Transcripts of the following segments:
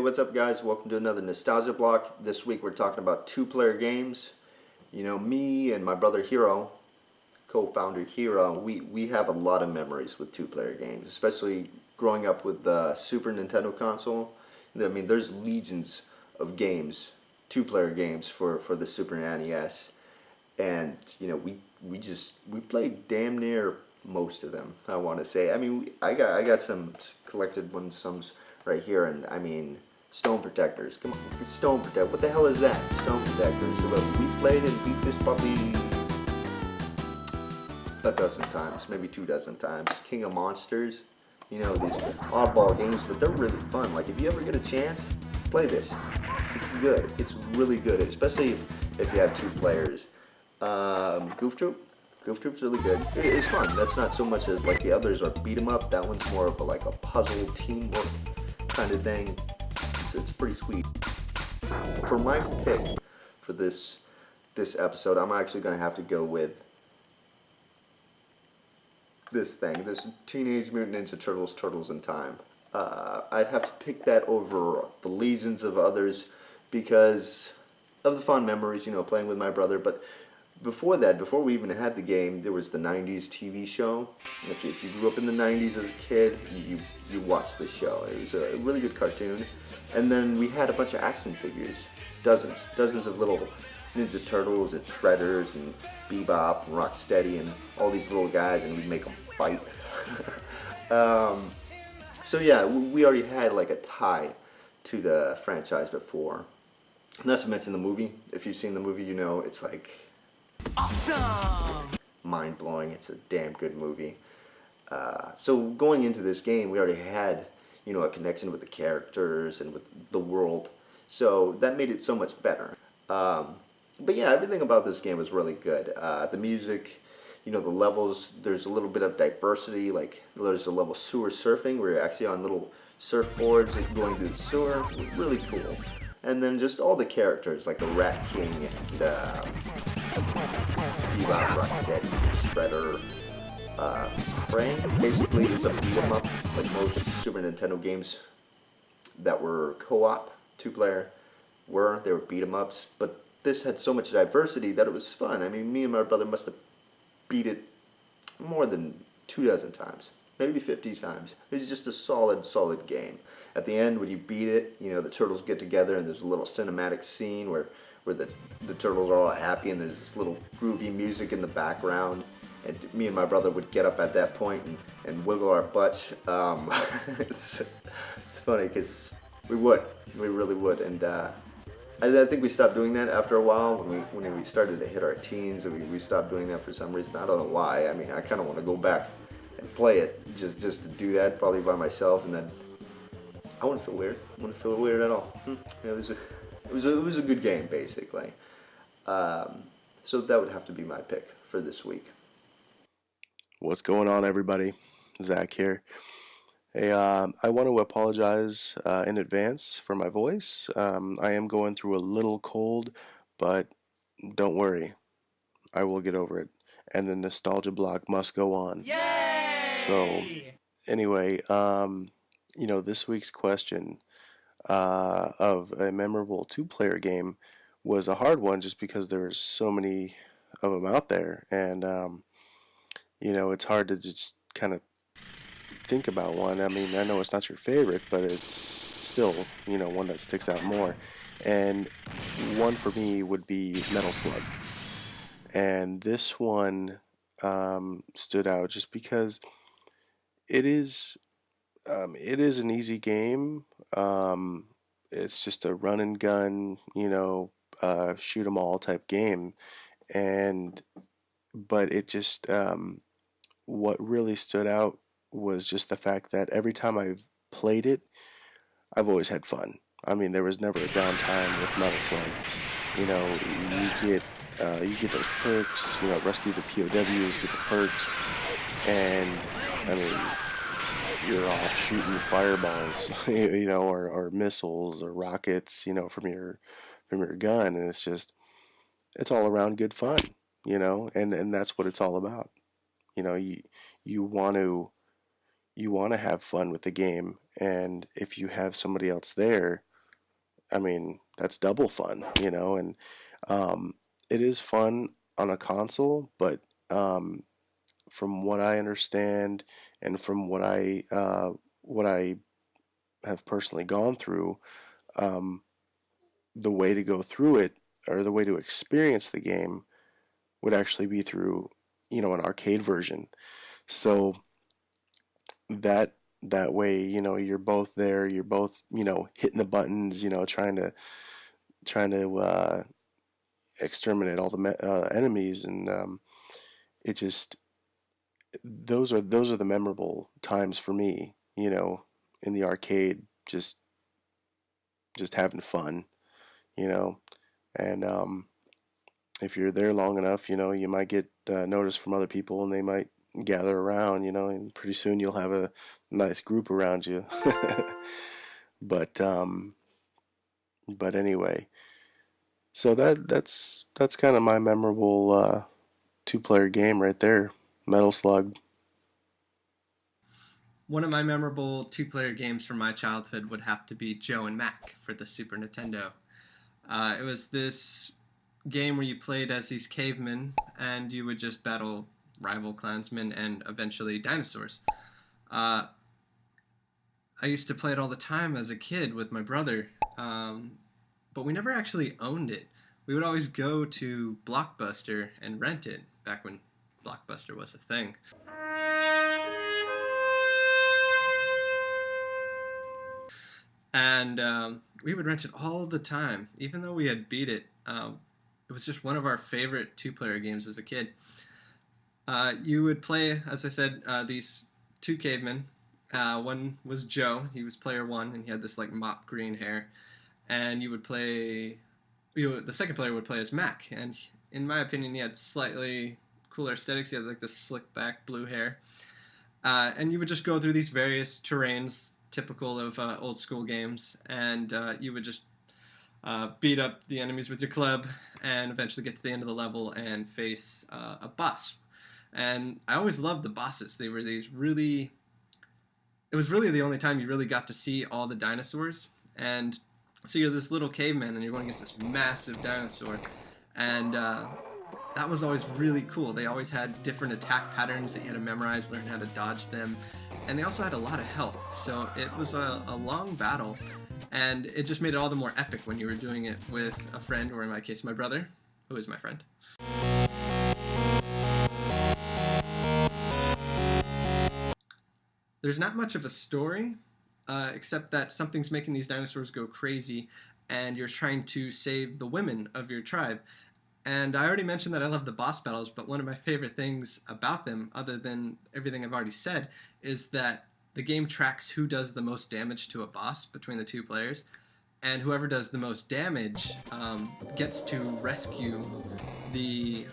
what's up, guys? Welcome to another Nostalgia Block. This week we're talking about two-player games. You know, me and my brother Hero, co-founder Hero, we have a lot of memories with two-player games, especially growing up with the Super Nintendo console. I mean, there's legions of games, two-player games for the Super NES, and you know, we played damn near most of them, I want to say. I mean, I got some collected ones, some right here, and I mean, Stone Protectors. Come on, Stone Protect. What the hell is that? Stone Protectors. So look, we played and beat this puppy a dozen times, maybe 2 dozen times. King of Monsters. You know, these oddball games, but they're really fun. Like, if you ever get a chance, play this. It's good. It's really good, especially if you have two players. Goof Troop. Goof Troop's really good. It's fun. That's not so much as like the others are beat 'em up. That one's more of like a puzzle teamwork kind of thing. It's pretty sweet. For my pick for this episode, I'm actually gonna have to go with this Teenage Mutant Ninja Turtles: Turtles in Time. I'd have to pick that over the legions of others because of the fond memories, you know, playing with my brother. But before that, before we even had the game, there was the 90s TV show. If you grew up in the 90s as a kid, you watched this show. It was a really good cartoon. And then we had a bunch of action figures. Dozens of little Ninja Turtles and Shredders and Bebop and Rocksteady and all these little guys, and we'd make them fight. So yeah, we already had like a tie to the franchise before. Not to mention the movie. If you've seen the movie, you know it's like awesome, mind-blowing. It's a damn good movie. So going into this game, we already had, you know, a connection with the characters and with the world. So that made it so much better. But yeah, everything about this game was really good. The music, you know, the levels, there's a little bit of diversity. Like, there's a level sewer surfing where you're actually on little surfboards going through the sewer. Really cool. And then just all the characters, like the Rat King and Bebop, Rocksteady, Shredder, Krang. Basically, it's a beat 'em up, like most Super Nintendo games that were co-op, two-player they were beat 'em ups. But this had so much diversity that it was fun. I mean, me and my brother must have beat it more than 2 dozen times, maybe 50 times. It was just a solid game. At the end, when you beat it, you know, the turtles get together and there's a little cinematic scene where the turtles are all happy and there's this little groovy music in the background. And me and my brother would get up at that point and wiggle our butts. It's funny because we really would. And I think we stopped doing that after a while when we started to hit our teens. We stopped doing that for some reason. I don't know why. I mean, I kind of want to go back and play it just to do that, probably by myself, and then I wouldn't feel weird. I wouldn't feel weird at all. It was a good game, basically. So that would have to be my pick for this week. What's going on, everybody? Zach here. Hey, I want to apologize in advance for my voice. I am going through a little cold, but don't worry, I will get over it. And the nostalgia block must go on. Yay! So, anyway, you know, this week's question of a memorable two-player game was a hard one just because there's so many of them out there, and you know, it's hard to just kind of think about one. I mean, I know it's not your favorite, but it's still, you know, one that sticks out more. And one for me would be Metal Slug. And this one stood out just because it is an easy game. It's just a run and gun, you know, shoot 'em all type game. And but it just what really stood out was just the fact that every time I've played it, I've always had fun. I mean, there was never a downtime with Metal Slug. You know, you get those perks. You know, rescue the POWs, get the perks, and I mean, you're off shooting fireballs, you know, or missiles or rockets, you know, from your gun, and it's all around good fun, you know, and that's what it's all about. You know, you want to have fun with the game, and if you have somebody else there I mean, that's double fun, you know, and it is fun on a console, but from what I understand and from what I have personally gone through, um, the way to go through it or the way to experience the game would actually be through, you know, an arcade version. So that that way, you know, you're both there, you're both, you know, hitting the buttons, you know, trying to exterminate all the enemies, and it just those are the memorable times for me, you know, in the arcade, just having fun, you know, and if you're there long enough, you know, you might get noticed from other people, and they might gather around, you know, and pretty soon you'll have a nice group around you. but um, but anyway, so that's kind of my memorable two-player game right there, Metal Slug. One of my memorable two-player games from my childhood would have to be Joe and Mac for the Super Nintendo. It was this game where you played as these cavemen and you would just battle rival clansmen and eventually dinosaurs. Uh, I used to play it all the time as a kid with my brother, but we never actually owned it. We would always go to Blockbuster and rent it back when Blockbuster was a thing. And we would rent it all the time, even though we had beat it. It was just one of our favorite two-player games as a kid. You would play, as I said, these two cavemen. One was Joe. He was player one, and he had this like mop green hair. And you would play. The second player would play as Mac, and in my opinion, he had slightly cooler aesthetics. He had like this slick back blue hair, and you would just go through these various terrains typical of old school games, and you would just beat up the enemies with your club, and eventually get to the end of the level and face a boss. And I always loved the bosses. They were these really. It was really the only time you really got to see all the dinosaurs, and so you're this little caveman and you're going against this massive dinosaur, and that was always really cool. They always had different attack patterns that you had to memorize, learn how to dodge them, and they also had a lot of health, so it was a long battle, and it just made it all the more epic when you were doing it with a friend, or in my case my brother, who is my friend. There's not much of a story, except that something's making these dinosaurs go crazy, and you're trying to save the women of your tribe. And I already mentioned that I love the boss battles, but one of my favorite things about them, other than everything I've already said, is that the game tracks who does the most damage to a boss between the two players, and whoever does the most damage gets to rescue the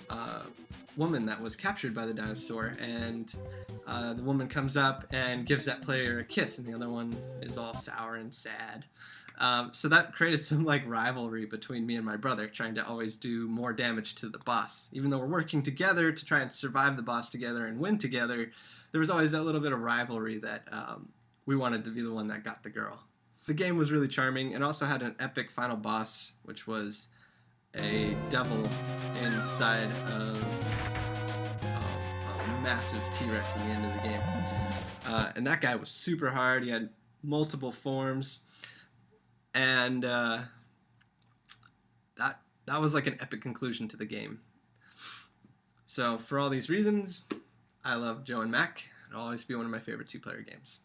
woman that was captured by the dinosaur, and the woman comes up and gives that player a kiss, and the other one is all sour and sad. So that created some like rivalry between me and my brother, trying to always do more damage to the boss. Even though we're working together to try and survive the boss together and win together, there was always that little bit of rivalry that we wanted to be the one that got the girl. The game was really charming. It also had an epic final boss, which was a devil inside of a massive T-Rex at the end of the game. And that guy was super hard. He had multiple forms. And that was like an epic conclusion to the game. So for all these reasons, I love Joe and Mac. It'll always be one of my favorite two-player games.